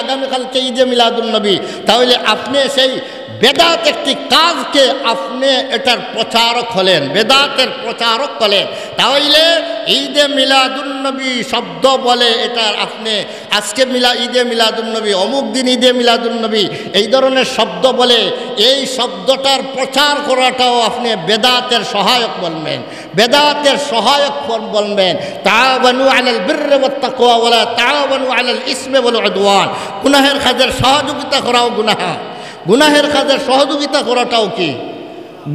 আগামীকালকে ঈদে মিলাদুন্নবী, তাহলে আপনি সেই বেদাত একটি কাজকে আপনি এটার প্রচারক হলেন, বেদাতের প্রচারক হলেন। তাহলে ঈদে মিলাদুন্নবী শব্দ বলে এটার আপনি আজকে ঈদে মিলাদুন্নবী, অমুক দিন ঈদে মিলাদুন্নবী, এই ধরনের শব্দ বলে এই শব্দটার প্রচার করাটাও আপনি বেদাতের সহায়ক বলবেন, বেদাতের সহায়ক বলবেন। তাআওয়ানু আলাল বিররি ওয়াত তাকওয়া ওয়ালা তাআওয়ানু আলাল ইসমি ওয়াল উদওয়ান। গুনাহের কাজের সহযোগিতা করাও গুনাহ, গুনাহের কাজের সহযোগিতা করাটাও কি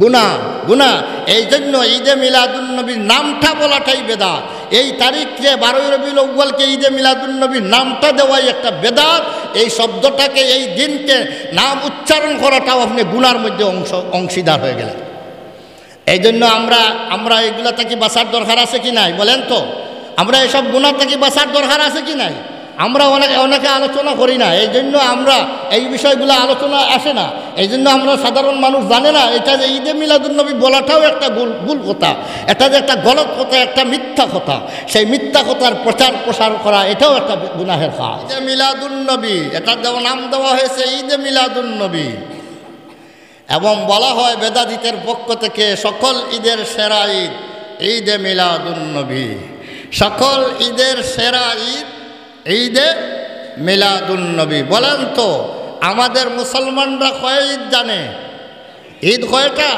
গুনাহ, গুনাহ। এই জন্য ঈদে মিলাদুন্নবীর নামটা বলাটাই বেদাত। এই তারিখে 12 রবিউল আউয়ালকে ঈদে মিলাদুন্নবীর নামটা দেওয়াই একটা বেদাত। এই শব্দটাকে, এই দিনকে নাম উচ্চারণ করাটাও আপনি গুনার মধ্যে অংশীদার হয়ে গেলেন। এই জন্য আমরা এগুলা থেকে বাঁচার দরকার আছে কি নাই বলেন তো? আমরা এসব গুনাহ থেকে বাঁচার দরকার আছে কি নাই? আমরা অনেকে আলোচনা করি না, এই জন্য আমরা এই বিষয়গুলো আলোচনা আসে না। এই জন্য আমরা সাধারণ মানুষ জানে না এটা যে ঈদে মিলাদুন্নবী বলাটাও একটা ভুল কথা, এটা যে একটা গলত কথা, একটা মিথ্যা কথা। সেই মিথ্যা কথার প্রচার প্রসার করা এটাও একটা গুনাহের কাজ। ঈদে মিলাদুন্নবী এটা নাম দেওয়া হয়েছে ঈদে মিলাদুন্নবী, এবং বলা হয় বেদাতীদের পক্ষ থেকে সকল ঈদের সেরা ঈদ ঈদে মিলাদুন্নবী, সকল ঈদের সেরা ঈদ ঈদে মিলাদুন্নবী। বলেন তো আমাদের মুসলমানরা কয় ঈদ জানে? ঈদ কয়টা?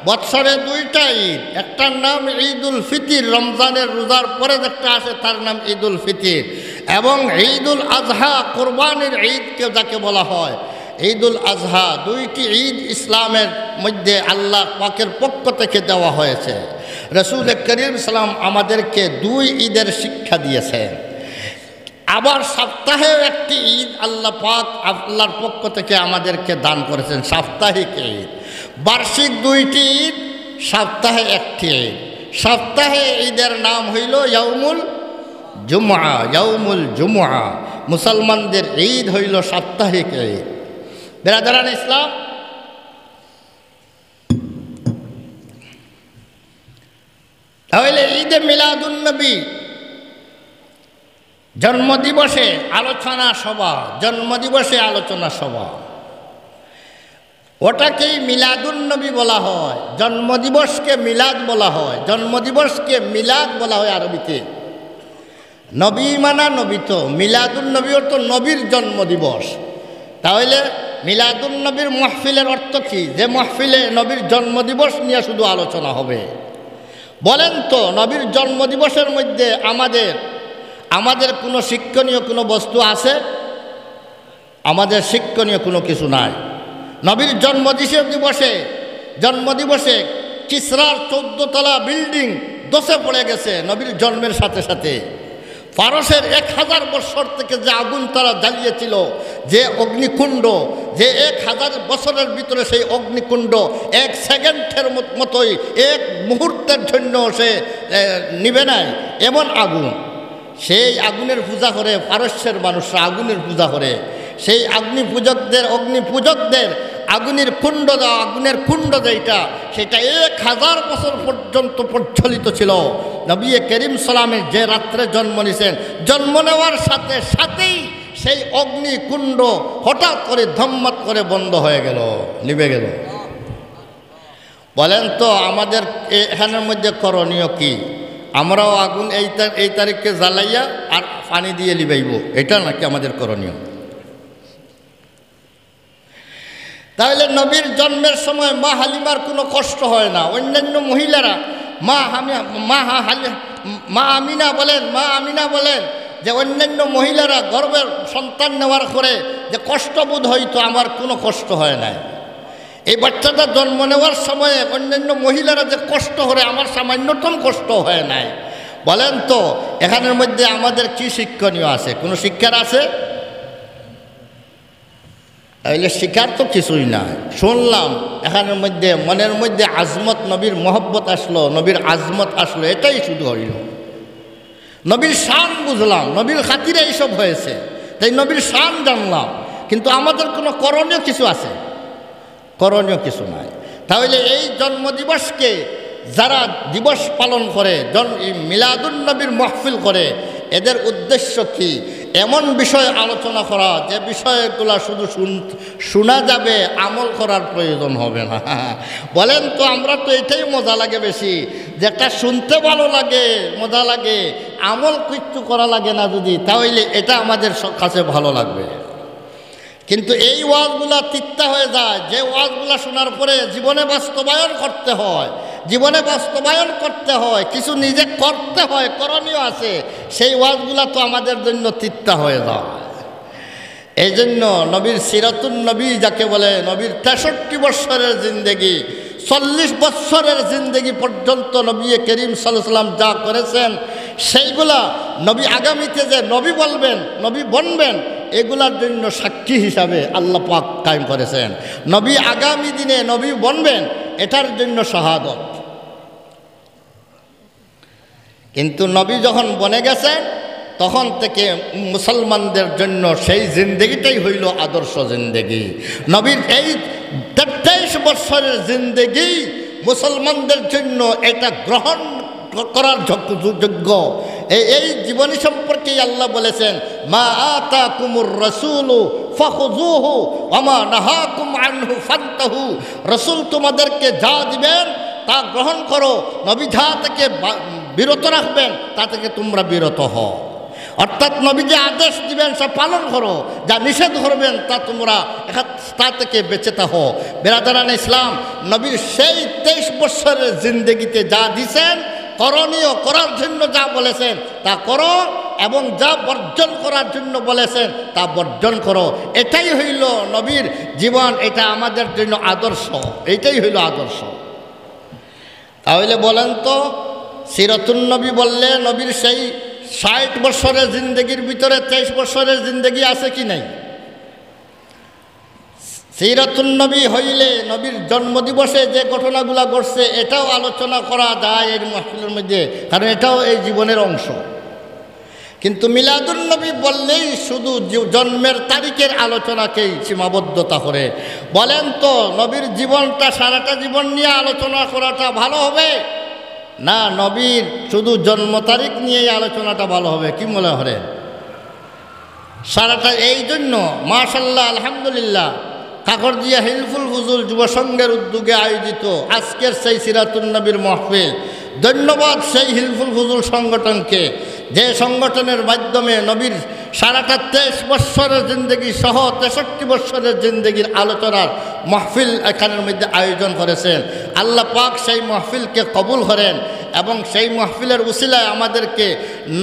বৎসরে 2টা ঈদ। একটার নাম ঈদুল ফিতর, রমজানের রোজার পরে একটা আসে তার নাম ঈদুল ফিতর, এবং ঈদুল আজহা কোরবানির ঈদকে যাকে বলা হয় ঈদুল আজহা। 2টি ঈদ ইসলামের মধ্যে আল্লাহ পাকের পক্ষ থেকে দেওয়া হয়েছে। রাসূল করিম সাল্লাল্লাহু আলাইহি আমাদেরকে 2 ঈদের শিক্ষা দিয়েছেন। আবার সপ্তাহে একটি ঈদ আল্লাহ পাক আল্লাহর পক্ষ থেকে আমাদেরকে দান করেছেন, সাপ্তাহিক ঈদ। বার্ষিক 2টি ঈদ, সপ্তাহে একটি ঈদ। সপ্তাহে ঈদের নাম হইল ইয়াউমুল জুমআ, ইয়াউমুল জুমআ। মুসলমানদের ঈদ হইল সাপ্তাহিক ঈদ। বেরাদারান ইসলাম, তাহলে ঈদে মিলাদুন্নবী জন্মদিবসে আলোচনা সভা, জন্মদিবসে আলোচনা সভা, ওটাকেই মিলাদুন্নবী বলা হয়। জন্মদিবসকে মিলাদ বলা হয়, জন্মদিবসকে মিলাদ বলা হয় আরবিতে। নবী মানা নবী, তো মিলাদুন্নবীও তো নবীর জন্মদিবস। তাহলে মিলাদুন্নবীর মাহফিলের অর্থ কি? যে মাহফিলে নবীর জন্মদিবস নিয়ে শুধু আলোচনা হবে। বলেন তো নবীর জন্মদিবসের মধ্যে আমাদের কোনো শিক্ষণীয় কোনো বস্তু আছে? আমাদের শিক্ষণীয় কোনো কিছু নাই। নবীর জন্মদিবসে কিসরার 14 তলা বিল্ডিং দোষে পড়ে গেছে নবীর জন্মের সাথে সাথে। ফারসের 1000 বছর থেকে যে আগুন তারা জ্বালিয়েছিল, যে অগ্নিকুণ্ড, যে 1000 বছরের ভিতরে সেই অগ্নিকুণ্ড 1 সেকেন্ডের মতোই, 1 মুহূর্তের জন্য সে নিভে নাই, এমন আগুন। সেই আগুনের পূজা করে পারস্যের মানুষরা, আগুনের পূজা করে। সেই অগ্নিপূজকদের আগুনের কুণ্ড দেওয়া, আগুনের কুণ্ড যেটা, সেটা 1000 বছর পর্যন্ত প্রচলিত ছিল। নবী করিম সাল্লামের যে রাত্রে জন্ম নিয়েছেন, জন্ম নেওয়ার সাথে সাথেই সেই অগ্নিকুণ্ড হঠাৎ করে ধম্মত করে বন্ধ হয়ে গেল, নিভে গেল। বলেন তো আমাদের এখানের মধ্যে করণীয় কি? আমরাও আগুন এই তারিখকে জ্বালাইয়া আর পানি দিয়ে লিবাইব, এটা নাকি আমাদের করণীয়? তাহলে নবীর জন্মের সময় মা হালিমার কোনো কষ্ট হয় না। অন্যান্য মহিলারা মা আমিনা বলেন যে অন্যান্য মহিলারা গর্ভের সন্তান নেওয়ার পরে যে কষ্টবোধ হইতো, আমার কোনো কষ্ট হয় নাই। এই বাচ্চাটা জন্ম নেওয়ার সময়ে অন্যান্য মহিলারা যে কষ্ট করে, আমার সামান্যতম কষ্ট হয় নাই। বলেন তো এখানের মধ্যে আমাদের কি শিক্ষণীয় আছে? কোনো শিক্ষার আছে? তাহলে শিকার তো কিছুই না। শুনলাম এখানের মধ্যে মনের মধ্যে আজমত, নবীর মহব্বত আসলো, নবীর আজমত আসলো, এটাই শুধু হইল। নবীর শান বুঝলাম, নবীর খাতিরে এইসব হয়েছে, তাই নবীর শান জানলাম, কিন্তু আমাদের কোনো করণীয় কিছু আছে? করণীয় কিছু নাই। তাহলে এই জন্মদিবসকে যারা দিবস পালন করে, মিলাদুন্নবীর মাহফিল করে, এদের উদ্দেশ্য কি? এমন বিষয় আলোচনা করা যে বিষয়গুলো শুধু শোনা যাবে, আমল করার প্রয়োজন হবে না। বলেন তো, আমরা তো এটাই মজা লাগে বেশি, যেটা শুনতে ভালো লাগে, মজা লাগে, আমল কিচ্ছু করা লাগে না যদি, তাহলে এটা আমাদের কাছে ভালো লাগবে। কিন্তু এই ওয়াজগুলা তিক্তা হয়ে যায়, যে ওয়াজগুলা শোনার পরে জীবনে বাস্তবায়ন করতে হয়, জীবনে বাস্তবায়ন করতে হয়, কিছু নিজে করতে হয়, করণীয় আছে, সেই ওয়াজগুলা তো আমাদের জন্য তিক্তা হয়ে যায়। এই জন্য নবীর সিরাতুন নবী যাকে বলে, নবীর 63 বৎসরের জিন্দেগি, 40 বৎসরের জিন্দেগি পর্যন্ত নবী করিম সাল্লাল্লাহু আলাইহি ওয়াসাল্লাম যা করেছেন, সেইগুলা নবী আগামীতে যে নবী বলবেন, নবী বনবেন, এগুলার জন্য সাক্ষী হিসাবে আল্লাহ পাক কায়েম করেছেন। নবী আগামী দিনে নবী বনবেন, এটার জন্য শাহাদত। কিন্তু নবী যখন বনে গেছেন, তখন থেকে মুসলমানদের জন্য সেই জিন্দেগিটাই হইল আদর্শ জিন্দেগি। নবীর এই 23 বৎসরের জিন্দেগি মুসলমানদের জন্য এটা গ্রহণ করার যোগ্য। এই জীবনী সম্পর্কে আল্লাহ বলেছেন, মা আতাকুমুর রাসূলু ফাখুযুহু ওয়া মা নাহাকুম আনহু ফান্তাহু। রাসূল তোমাদেরকে যা দিবেন তা গ্রহণ করো, নবী যা থেকে বিরত রাখবেন তা থেকে তোমরা বিরত হও। অর্থাৎ নবী যে আদেশ দিবেন সব পালন করো, যা নিষেধ করবেন তা তোমরা তা থেকে বেঁচে থাকো। বেরাদারান ইসলাম, নবীর সেই 23 বৎসরের জিন্দেগিতে যা দিছেন, করণীয় করার জন্য যা বলেছেন তা করো, এবং যা বর্জন করার জন্য বলেছেন তা বর্জন করো। এটাই হইল নবীর জীবন, এটা আমাদের জন্য আদর্শ, এইটাই হইল আদর্শ। তাহলে বলেন তো, সিরাতুন নবী বললে নবীর সেই 60 বৎসরের জিন্দগির ভিতরে 23 বৎসরের জিন্দগি আছে কি নাই? সিরাতুন নবী হইলে নবীর জন্মদিবসে যে ঘটনাগুলো ঘটছে এটাও আলোচনা করা যায় এর মাহফিলের মধ্যে, কারণ এটাও এই জীবনের অংশ। কিন্তু মিলাদুন নবী বললেই শুধু জন্মের তারিখের আলোচনাকেই সীমাবদ্ধতা করে। বলেন তো, নবীর জীবনটা সারাটা জীবন নিয়ে আলোচনা করাটা ভালো হবে, না নবীর শুধু জন্ম তারিখ নিয়েই আলোচনাটা ভালো হবে? কি মনে হয় সারাটা? এই জন্য মাশাআল্লাহ, আলহামদুলিল্লাহ, কাকরদিয়া হিলফুল ফুজুল যুব সংঘের উদ্যোগে আয়োজিত আজকের সেই সিরাতুন নবীর মাহফিল, ধন্যবাদ সেই হিলফুল ফুজুল সংগঠনকে, যে সংগঠনের মাধ্যমে নবীর সারাটা 23 বৎসরের জিন্দগি সহ 63 বৎসরের জিন্দগির আলোচনার মাহফিল এখানের মধ্যে আয়োজন করেছেন। আল্লাহ পাক সেই মাহফিলকে কবুল করেন এবং সেই মাহফিলের উসিলায় আমাদেরকে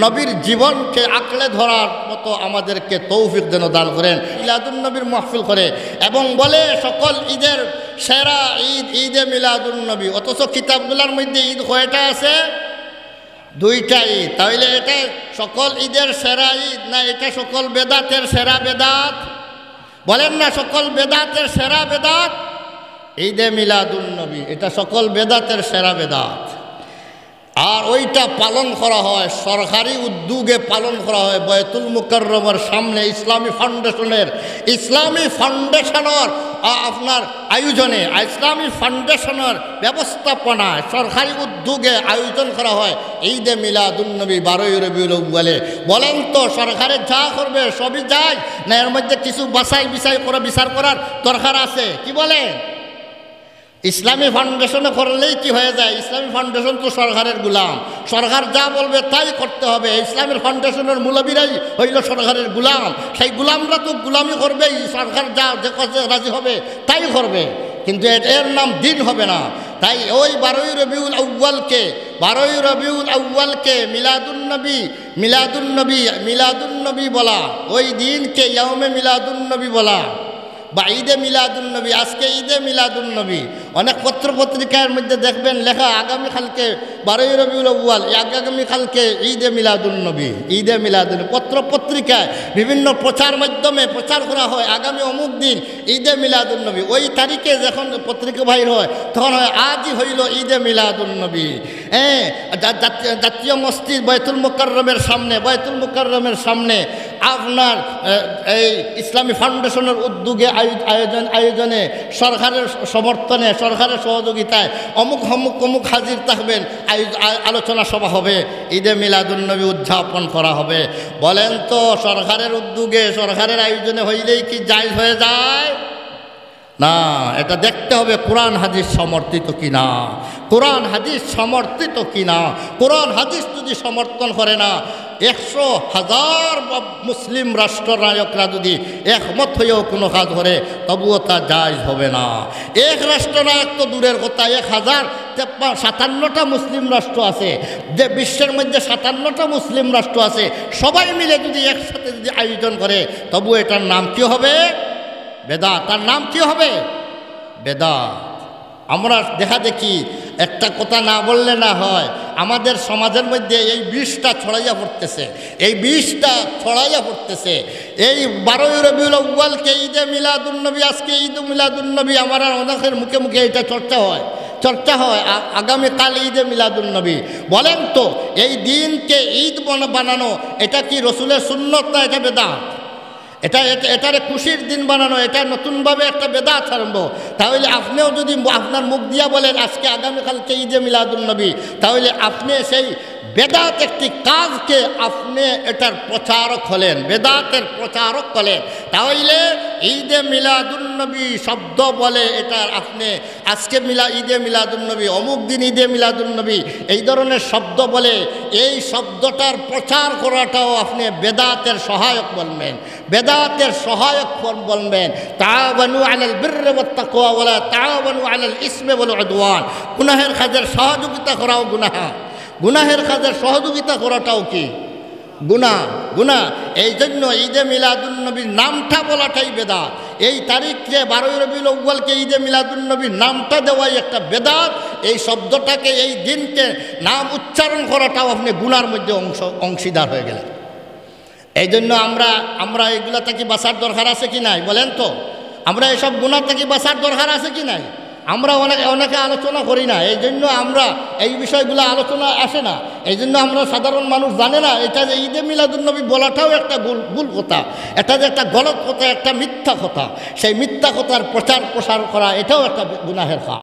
নবীর জীবনকে আঁকড়ে ধরার মতো আমাদেরকে তৌফিক যেন দান করেন। মিলাদুন নবীর মাহফিল করে এবং বলে সকল ঈদের সেরা ঈদ ঈদে মিলাদুন নবী, অথচ কিতাবগুলোর মধ্যে ঈদ কয়টা আছে? 2টা ঈদ। তাহলে এটা সকল ঈদের সেরা ঈদ না এটা সকল বেদাতের সেরা বেদাত? বলেন না, সকল বেদাতের সেরা বেদাত ঈদে মিলাদুন নবী, এটা সকল বেদাতের সেরা বেদাত। আর ওইটা পালন করা হয় সরকারি উদ্যোগে, পালন করা হয় বায়তুল মুকাররমের সামনে ইসলামী ফাউন্ডেশনের আপনার আয়োজনে, ইসলামী ফাউন্ডেশনের ব্যবস্থাপনায় সরকারি উদ্যোগে আয়োজন করা হয় ঈদে মিলাদুন নবী 12ই রবিউল আউয়ালে। বলেন তো, সরকারে যা করবে সবই যায় না এর মধ্যে কিছু বাছাই বিচার করার দরকার আছে? কি বলেন? ইসলামী ফাউন্ডেশনে করলেই কি হয়ে যায়? ইসলামী ফাউন্ডেশন তো সরকারের গুলাম, সরকার যা বলবে তাই করতে হবে। ইসলামের ফাউন্ডেশনের মুলবিরাই হইল সরকারের গুলাম, সেই গুলামরা তো গুলামি করবেই, সরকার যা যে কাজে রাজি হবে তাই করবে, কিন্তু এর নাম দিন হবে না। তাই ওই 12ই রবিউল আউয়ালকে মিলাদুন নবী বলা, ওই দিনকে ইয়াউমে মিলাদুন নবী বলা বা ঈদে মিলাদুন নবী। আজকে ঈদে মিলাদুন নবী, অনেক পত্রপত্রিকার মধ্যে দেখবেন লেখা আগামীকালকে 12ই রবিউল আউয়াল, আগামীকালকে ঈদে মিলাদুন নবী, ঈদে মিলাদুন। পত্রপত্রিকায় বিভিন্ন প্রচার মাধ্যমে প্রচার করা হয় আগামী অমুক দিন ঈদে মিলাদুন নবী। ওই তারিখে যখন পত্রিকা বাহির হয় তখন হয় আজই হইল ঈদে মিলাদুন নবী। জাতীয় মসজিদ বায়তুল মুকাররমের সামনে আপনার এই ইসলামী ফাউন্ডেশনের উদ্যোগে আয়োজনে সরকারের সমর্থনে সরকারের সহযোগিতায় অমুক অমুক হাজির থাকবেন, আলোচনা সভা হবে, ঈদে মিলাদুন্নবী উদযাপন করা হবে। বলেন তো সরকারের উদ্যোগে সরকারের আয়োজনে হইলেই কি জায়েজ হয়ে যায়? না, এটা দেখতে হবে কোরআন হাদিস সমর্থিত কিনা, কোরআন হাদিস সমর্থিত কিনা। কোরআন হাদিস যদি সমর্থন করে না, 100,000 মুসলিম রাষ্ট্রনায়করা যদি একমত হয়েও কোনো কাজ করে তবুও তা জায়েজ হবে না। এক রাষ্ট্রনায়ক তো দূরের কথা, 1057টা মুসলিম রাষ্ট্র আছে, যে বিশ্বের মধ্যে 57টা মুসলিম রাষ্ট্র আছে, সবাই মিলে যদি একসাথে যদি আয়োজন করে তবু এটার নাম কি হবে? বেদাত। তার নাম কি হবে? বেদাত। আমরা দেখা দেখি একটা কথা না বললে না হয়, আমাদের সমাজের মধ্যে এই বিষটা ছড়াইয়া পড়তেছে, এই বিষটা ছড়াইয়া পড়তেছে। এই 12ই রবিউল আউয়ালকে ঈদে মিলাদুন্নবী, আজকে ঈদ মিলাদুন্নবী, আমার অনেকের মুখে মুখে এটা চর্চা হয়, আগামীকাল ঈদে মিলাদুন্নবী। বলেন তো এই দিনকে ঈদ বানানো এটা কি রসুলের সুন্নত না এটা বেদাত? এটারে খুশির দিন বানানো এটা নতুনভাবে একটা বেদাত আরম্ভ। তাহলে আপনিও যদি আপনার মুখ দিয়া বলেন আজকে আগামীকালকে ঈদে মিলাদুন্নবী, তাহলে আপনি সেই বেদাত একটি কাজকে আপনি এটার প্রচারক হলেন, বেদাতের প্রচারক হলেন। তাহলে ঈদে মিলাদুন্নবী শব্দ বলে এটার আপনি আজকে ঈদে মিলাদুন্নবী, অমুক দিন ঈদে মিলাদুন্নবী, এই ধরনের শব্দ বলে এই শব্দটার প্রচার করাটাও আপনি বেদাতের সহায়ক বলবেন, বেদাতের সহায়ক বলবেন। তাআওয়ানু আলাল বিররি ওয়াত তাকওয়া ওয়ালা তাআওয়ানু আলাল ইসমি ওয়াল উদওয়ান। গুনাহের কাজের সহযোগিতা করাও গুনাহ, গুনাহের কাজের সহযোগিতা করাটাও কি গুনাহ। এই জন্য ঈদে মিলাদুন্নবীর নামটা বলাটাই বেদাত। এই তারিখে 12ই রবিউল আউয়ালকে ঈদে মিলাদুন্নবীর নামটা দেওয়াই একটা বেদাত। এই শব্দটাকে, এই দিনকে নাম উচ্চারণ করাটাও আপনি গুনার মধ্যে অংশীদার হয়ে গেলেন। এই জন্য আমরা এগুলা থেকে বাঁচার দরকার আছে কি নাই? বলেন তো, আমরা এসব গুনাহ থেকে বাঁচার দরকার আছে কি নাই? আমরা অনেকে আলোচনা করি না, এই জন্য আমরা এই বিষয়গুলো আলোচনা আসে না, এই জন্য আমরা সাধারণ মানুষ জানে না এটা যে ঈদে মিলাদুন্নবী বলাটাও একটা ভুল কথা, এটা যে একটা গলত কথা, একটা মিথ্যা কথা, সেই মিথ্যা কথার প্রচার প্রসার করা এটাও একটা গুনাহের কাজ।